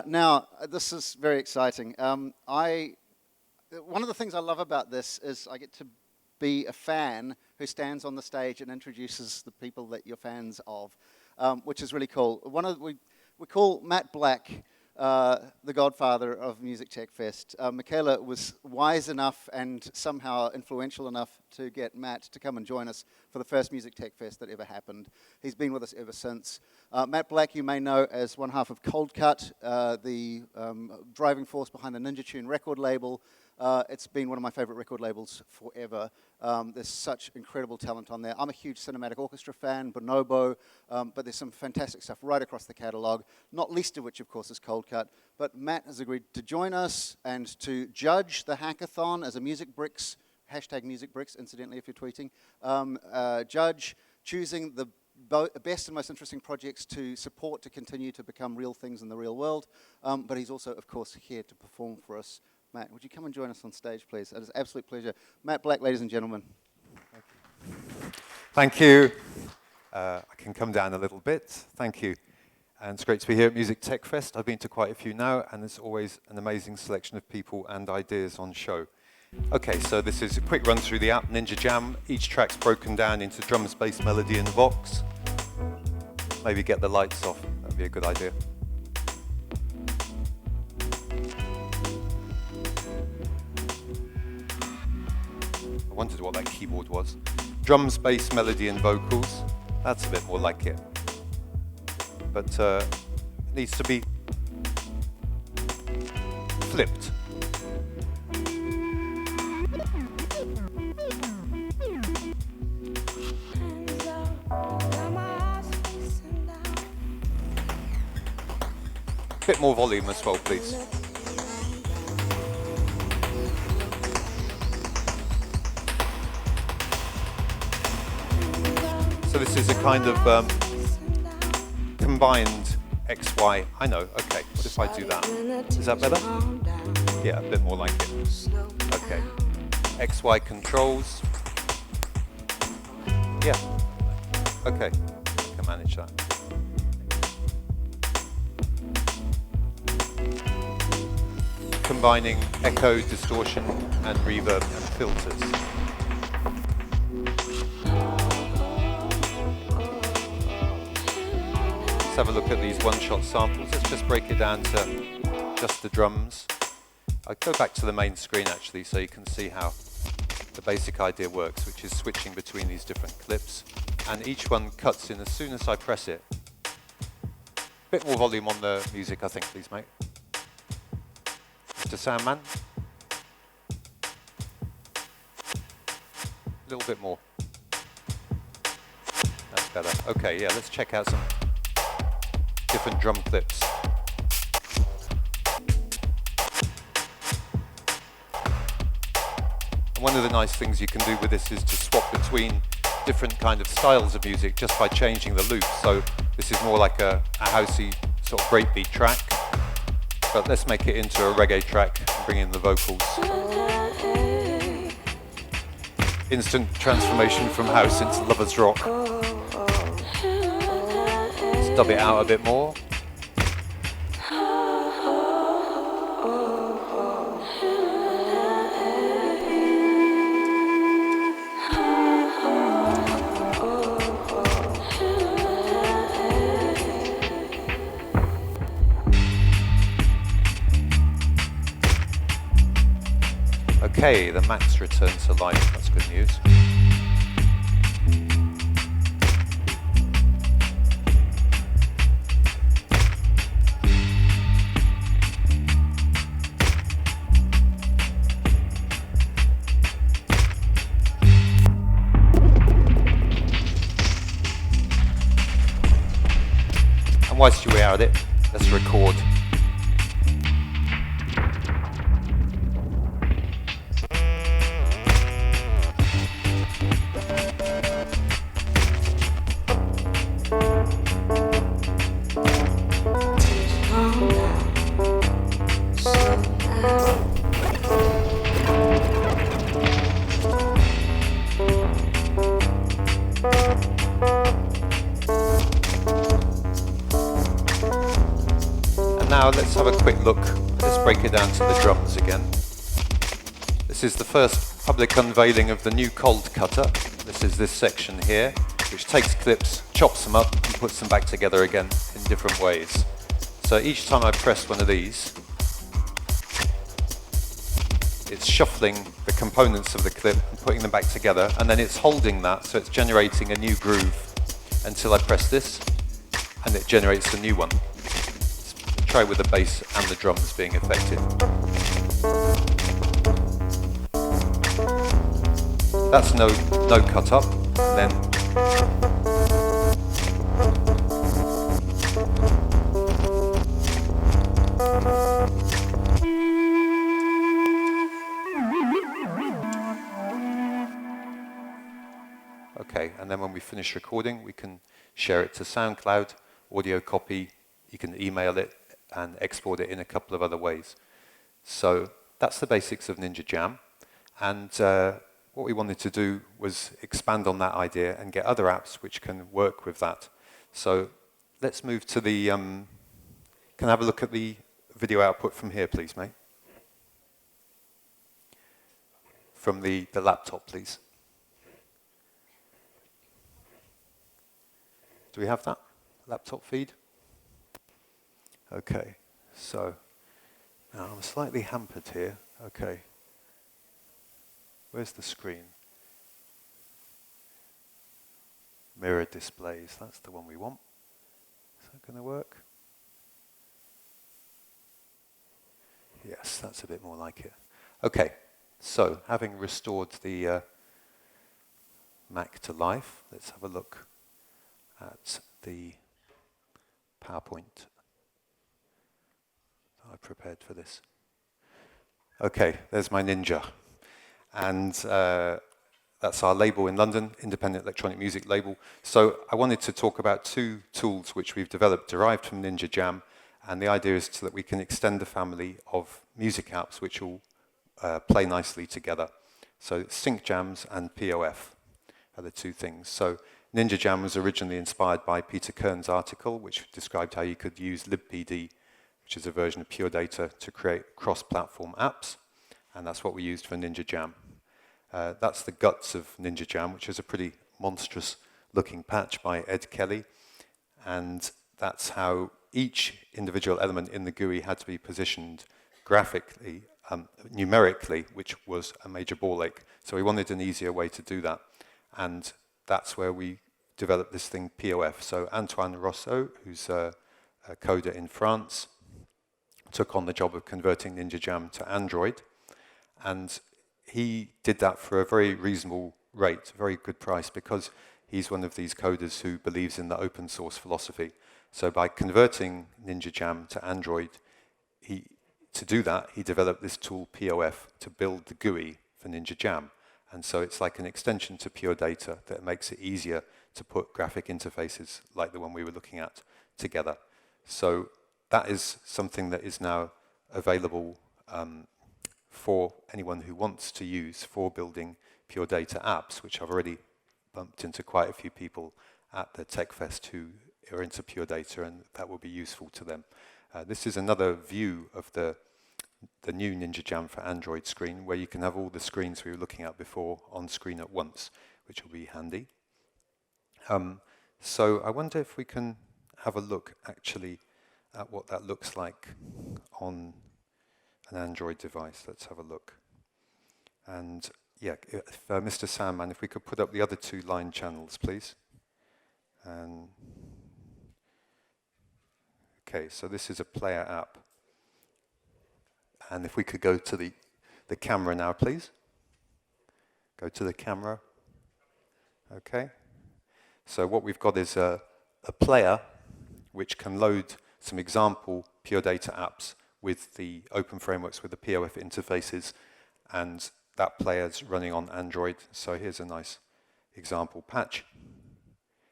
Now, this is very exciting. One of the things I love about this is I get to be a fan who stands on the stage and introduces the people that you're fans of, which is really cool. We call Matt Black the Godfather of Music Tech Fest. Michaela was wise enough and somehow influential enough to get Matt to come and join us for the first Music Tech Fest that ever happened. He's been with us ever since. Matt Black, you may know as one half of Coldcut, the driving force behind the NinjaTune record label. It's been one of my favorite record labels forever. There's such incredible talent on there. I'm a huge cinematic orchestra fan, Bonobo, but there's some fantastic stuff right across the catalog, not least of which, of course, is Coldcut. But Matt has agreed to join us and to judge the hackathon as a Music Bricks, hashtag Music Bricks, incidentally, if you're tweeting, judge choosing the best and most interesting projects to support to continue to become real things in the real world. But he's also, of course, here to perform for us. Matt, would you come and join us on stage, please? It is an absolute pleasure. Matt Black, ladies and gentlemen. Thank you. I can come down a little bit. Thank you. And it's great to be here at Music Tech Fest. I've been to quite a few now, and there's always an amazing selection of people and ideas on show. Okay, so this is a quick run through the app, Ninja Jam. Each track's broken down into drums, bass, melody, and vox. Maybe get the lights off. That'd be a good idea. I wondered what that keyboard was. Drums, bass, melody, and vocals. That's a bit more like it. But it needs to be flipped. Bit more volume as well, please. So this is a kind of combined XY. I know, okay, what if I do that? Is that better? Yeah, a bit more like it. Okay. XY controls. Yeah. Okay, I can manage that. Combining echo, distortion, and reverb and filters. Let's have a look at these one-shot samples. Let's just break it down to just the drums. I'll go back to the main screen actually so you can see how the basic idea works, which is switching between these different clips. And each one cuts in as soon as I press it. Bit more volume on the music, I think, please, mate. Mr. Soundman. A little bit more. That's better. Okay, yeah, let's check out some different drum clips. And one of the nice things you can do with this is to swap between different kind of styles of music just by changing the loops. So this is more like a housey sort of breakbeat track, but let's make it into a reggae track and bring in the vocals. Instant transformation from house into lovers rock. Dub it out a bit more. Okay, the Macs return to life, that's good news. And whilst you are at it, let's record. now let's have a quick look. Let's break it down to the drums again. This is the first public unveiling of the new Coldcutter. This is this section here, which takes clips, chops them up, and puts them back together again in different ways. So each time I press one of these, it's shuffling the components of the clip and putting them back together, and then it's holding that, so it's generating a new groove until I press this, and it generates a new one. Let's try with the bass and the drums being affected. That's no cut up, and then okay, and then when we finish recording, we can share it to SoundCloud, audio copy, you can email it and export it in a couple of other ways. So that's the basics of Ninja Jam, and what we wanted to do was expand on that idea and get other apps which can work with that. So let's move to the, can I have a look at the video output from here, please, mate? From the laptop, please. Do we have that laptop feed? Okay, so now I'm slightly hampered here. Okay. Where's the screen? Mirror displays, that's the one we want. Is that going to work? Yes, that's a bit more like it. Okay, so having restored the Mac to life, let's have a look at the PowerPoint I prepared for this. Okay, there's my Ninja. And that's our label in London, independent electronic music label. So I wanted to talk about two tools which we've developed derived from Ninja Jam, and the idea is that we can extend the family of music apps which will play nicely together. So SyncJams and POF are the two things. So Ninja Jam was originally inspired by Peter Kern's article, which described how you could use libpd, which is a version of PureData, to create cross-platform apps, and that's what we used for Ninja Jam. That's the guts of Ninja Jam, which is a pretty monstrous-looking patch by Ed Kelly, and that's how each individual element in the GUI had to be positioned graphically, numerically, which was a major ball ache. So we wanted an easier way to do that, and that's where we developed this thing, POF. So Ant1 Rosseau, who's a coder in France, took on the job of converting Ninja Jam to Android, and he did that for a very reasonable rate, very good price, because he's one of these coders who believes in the open source philosophy. So by converting Ninja Jam to Android, to do that, he developed this tool POF to build the GUI for Ninja Jam. And so it's like an extension to PureData that makes it easier to put graphic interfaces like the one we were looking at together. So that is something that is now available for anyone who wants to use for building PureData apps, which I've already bumped into quite a few people at the TechFest who are into PureData, and that will be useful to them. This is another view of the new Ninja Jam for Android screen, where you can have all the screens we were looking at before on screen at once, which will be handy. So I wonder if we can have a look actually at what that looks like on an Android device. Let's have a look. And yeah, if, Mr. Sandman, if we could put up the other two line channels, please. And okay, so this is a player app. And if we could go to the camera now, please. Go to the camera. Okay. So what we've got is a player which can load some example PureData apps with the open frameworks with the POF interfaces, and that player's running on Android. So here's a nice example patch.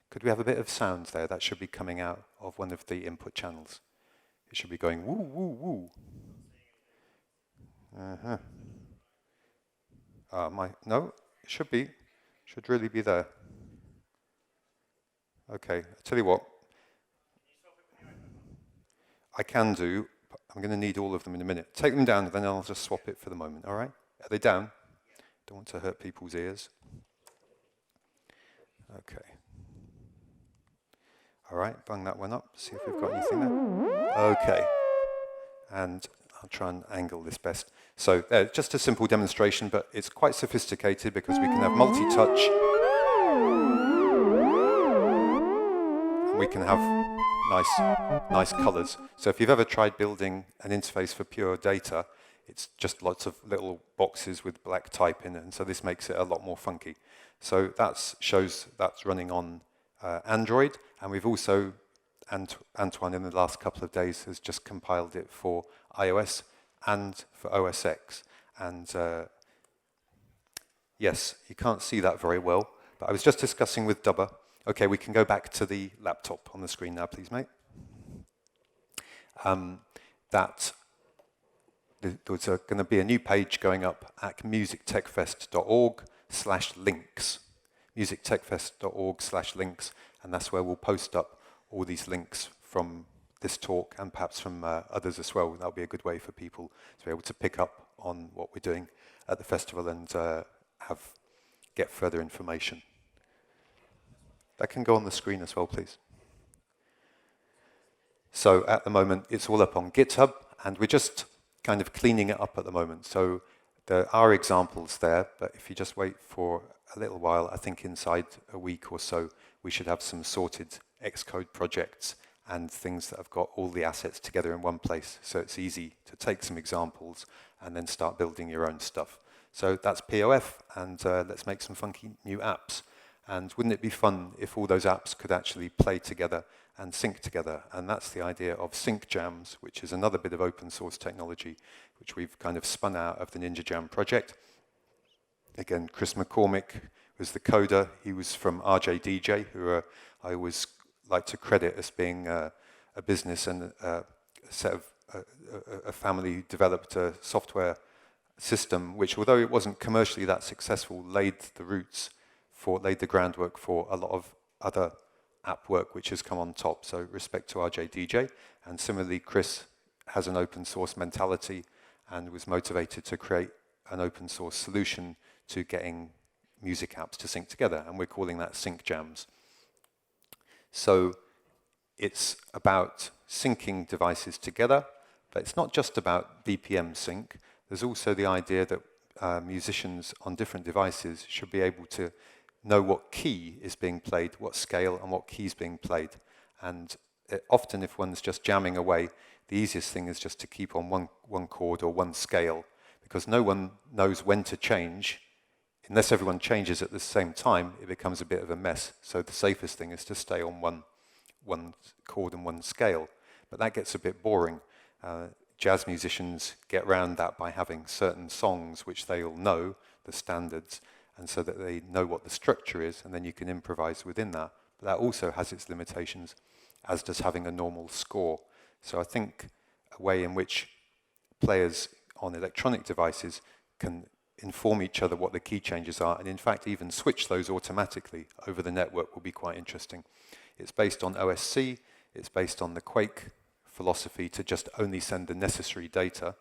Could we have a bit of sound there? That should be coming out of one of the input channels. It should be going woo, woo, woo. No, it should be. Should really be there. Okay, I'll tell you what. I can do, I'm going to need all of them in a minute. Take them down, then I'll just swap it for the moment, all right? Are they down? Don't want to hurt people's ears. Okay. All right, bung that one up, see if we've got anything there. Okay. And I'll try and angle this best. So just a simple demonstration, but it's quite sophisticated because we can have multi-touch. And we can have nice colors. So if you've ever tried building an interface for PureData, it's just lots of little boxes with black type in it, and so this makes it a lot more funky. So that shows that's running on Android, and we've also, Ant1 in the last couple of days has just compiled it for iOS and for OS X. And yes, you can't see that very well, but I was just discussing with Dubber. Okay, we can go back to the laptop on the screen now, please, mate. There's going to be a new page going up at musictechfest.org/links. musictechfest.org/links, and that's where we'll post up all these links from this talk and perhaps from others as well. That'll be a good way for people to be able to pick up on what we're doing at the festival and get further information. That can go on the screen as well, please. So at the moment, it's all up on GitHub, and we're just kind of cleaning it up at the moment. So there are examples there, but if you just wait for a little while, I think inside a week or so, we should have some sorted Xcode projects and things that have got all the assets together in one place. So it's easy to take some examples and then start building your own stuff. So that's POF, and let's make some funky new apps. And wouldn't it be fun if all those apps could actually play together and sync together? And that's the idea of SyncJams, which is another bit of open source technology, which we've kind of spun out of the Ninja Jamm project. Again, Chris McCormick was the coder. He was from RJDJ, who I always like to credit as being a business and a family who developed a software system, which, although it wasn't commercially that successful, laid the groundwork for a lot of other app work which has come on top. So respect to RJDJ. And similarly, Chris has an open source mentality and was motivated to create an open source solution to getting music apps to sync together, and we're calling that SyncJams. So it's about syncing devices together, but it's not just about BPM sync. There's also the idea that musicians on different devices should be able to know what key is being played, what scale and what key is being played. And often if one's just jamming away, the easiest thing is just to keep on one chord or one scale, because no one knows when to change. Unless everyone changes at the same time, it becomes a bit of a mess. So the safest thing is to stay on one chord and one scale. But that gets a bit boring. Jazz musicians get around that by having certain songs which they all know, the standards, and so that they know what the structure is, and then you can improvise within that. But that also has its limitations, as does having a normal score. So I think a way in which players on electronic devices can inform each other what the key changes are, and in fact even switch those automatically over the network will be quite interesting. It's based on OSC, it's based on the Quake philosophy to just only send the necessary data.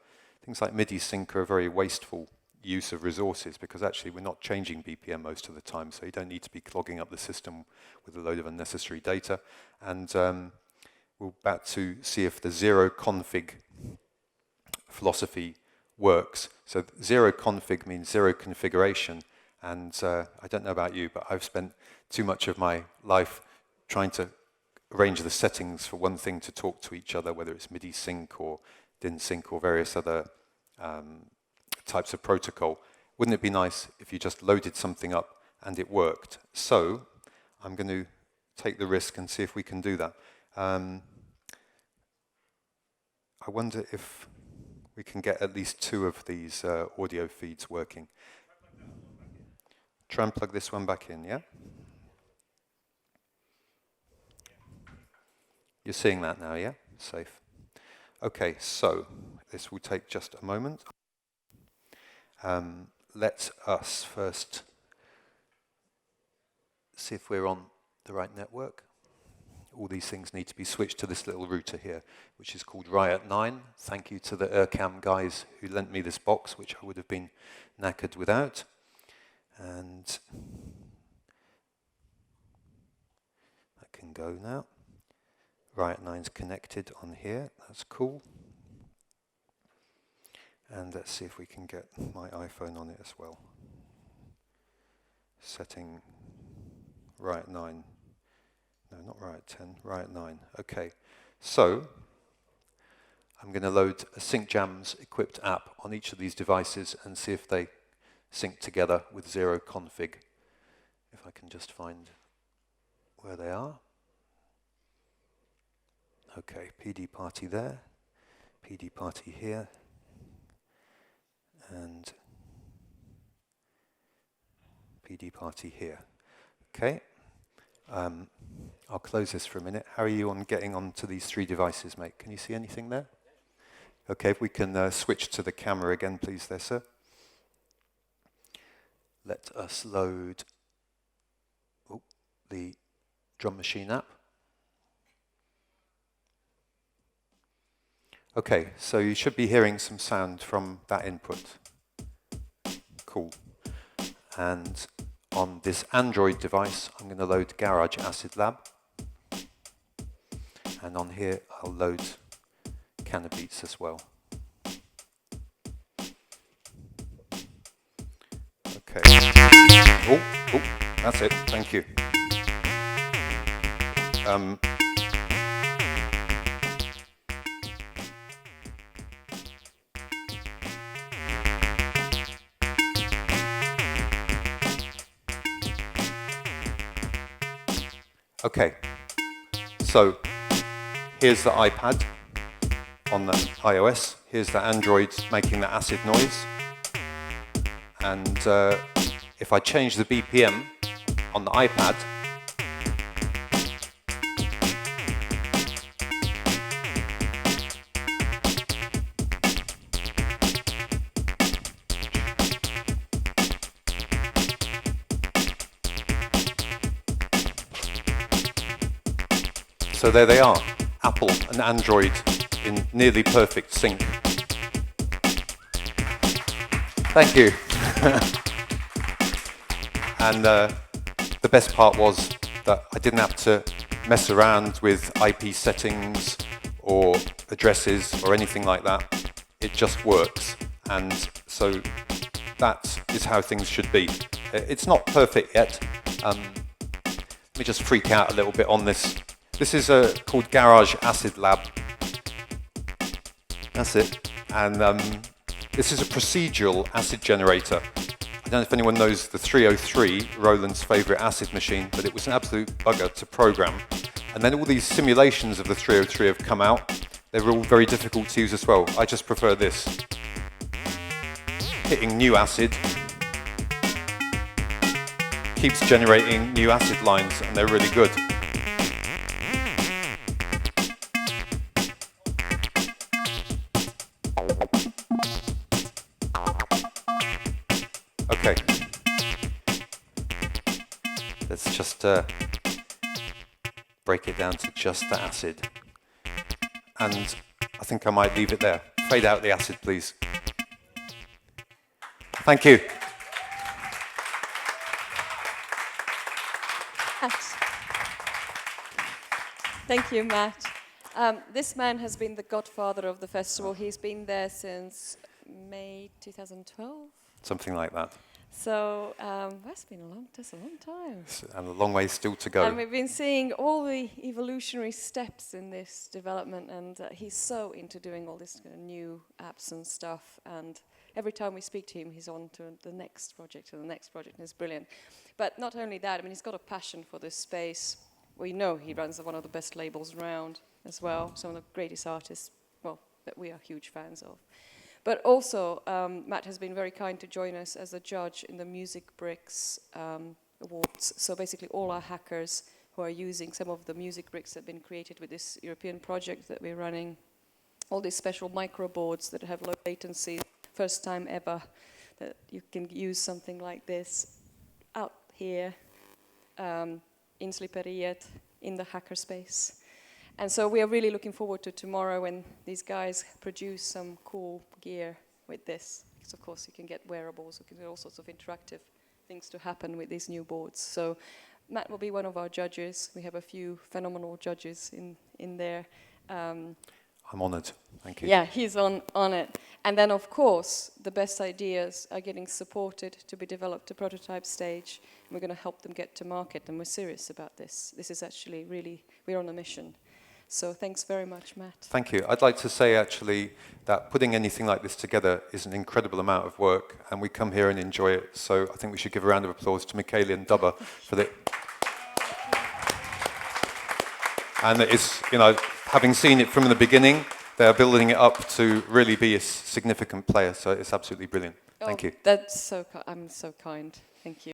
Things like MIDI sync are a very wasteful use of resources, because actually we're not changing BPM most of the time, so you don't need to be clogging up the system with a load of unnecessary data. And we're about to see if the zero config philosophy works. So zero config means zero configuration, and I don't know about you, but I've spent too much of my life trying to arrange the settings for one thing to talk to each other, whether it's MIDI sync or DIN sync or various other types of protocol. Wouldn't it be nice if you just loaded something up and it worked? So I'm going to take the risk and see if we can do that. I wonder if we can get at least 2 of these audio feeds working. Try and plug this one back in, yeah? You're seeing that now, yeah? Safe. Okay, so this will take just a moment. Let us first see if we're on the right network. all these things need to be switched to this little router here, which is called Riot9. Thank you to the Urcam guys who lent me this box, which I would have been knackered without. And that can go now. Riot9's connected on here, that's cool. And let's see if we can get my iPhone on it as well. Setting Riot 9. No, not Riot 10, Riot 9. Okay, so I'm going to load a SyncJams equipped app on each of these devices and see if they sync together with zero config. If I can just find where they are. Okay, PD party there, PD party here, and PD party here. Okay, I'll close this for a minute. How are you on getting onto these three devices, mate? Can you see anything there? Okay, if we can switch to the camera again, please there, sir. Let us load the drum machine app. Okay, so you should be hearing some sound from that input. Cool. And on this Android device, I'm going to load Garage Acid Lab. And on here, I'll load Canabeats as well. Okay. Oh, that's it. Thank you. Okay, so here's the iPad on the iOS. Here's the Android making the acid noise. And if I change the BPM on the iPad, so there they are, Apple and Android in nearly perfect sync. Thank you. And the best part was that I didn't have to mess around with IP settings or addresses or anything like that. It just works. And so that is how things should be. It's not perfect yet. Let me just freak out a little bit on this. This is called Garage Acid Lab. That's it. And this is a procedural acid generator. I don't know if anyone knows the 303, Roland's favorite acid machine, but it was an absolute bugger to program. And then all these simulations of the 303 have come out. They were all very difficult to use as well. I just prefer this. Hitting new acid keeps generating new acid lines, and they're really good. Okay, let's just break it down to just the acid. And I think I might leave it there. Fade out the acid, please. Thank you. Thank you, Matt. This man has been the godfather of the festival. He's been there since May 2012. Something like that. So that's been a long time. And a long way still to go. And we've been seeing all the evolutionary steps in this development, and he's so into doing all this kind of new apps and stuff. And every time we speak to him, he's on to the next project and the next project, and it's brilliant. But not only that, I mean, he's got a passion for this space. We know he runs one of the best labels around as well, some of the greatest artists, well, that we are huge fans of. But also, Matt has been very kind to join us as a judge in the Music Bricks Awards. So basically all our hackers who are using some of the music bricks that have been created with this European project that we're running, all these special microboards that have low latency, first time ever that you can use something like this out here in Sliperiet, in the hackerspace. And so we are really looking forward to tomorrow when these guys produce some cool gear with this. Because of course you can get wearables, you can do all sorts of interactive things to happen with these new boards. So Matt will be one of our judges. We have a few phenomenal judges in there. I'm honoured. Thank you. Yeah, he's on it. And then, of course, the best ideas are getting supported to be developed to prototype stage. And we're going to help them get to market, and we're serious about this. This is actually really, we're on a mission. So thanks very much, Matt. Thank you. I'd like to say, actually, that putting anything like this together is an incredible amount of work, and we come here and enjoy it. So I think we should give a round of applause to Michaela and Dubba for the... And it's, you know, having seen it from the beginning, they're building it up to really be a significant player. So it's absolutely brilliant. Thank you. That's so I'm so kind. Thank you.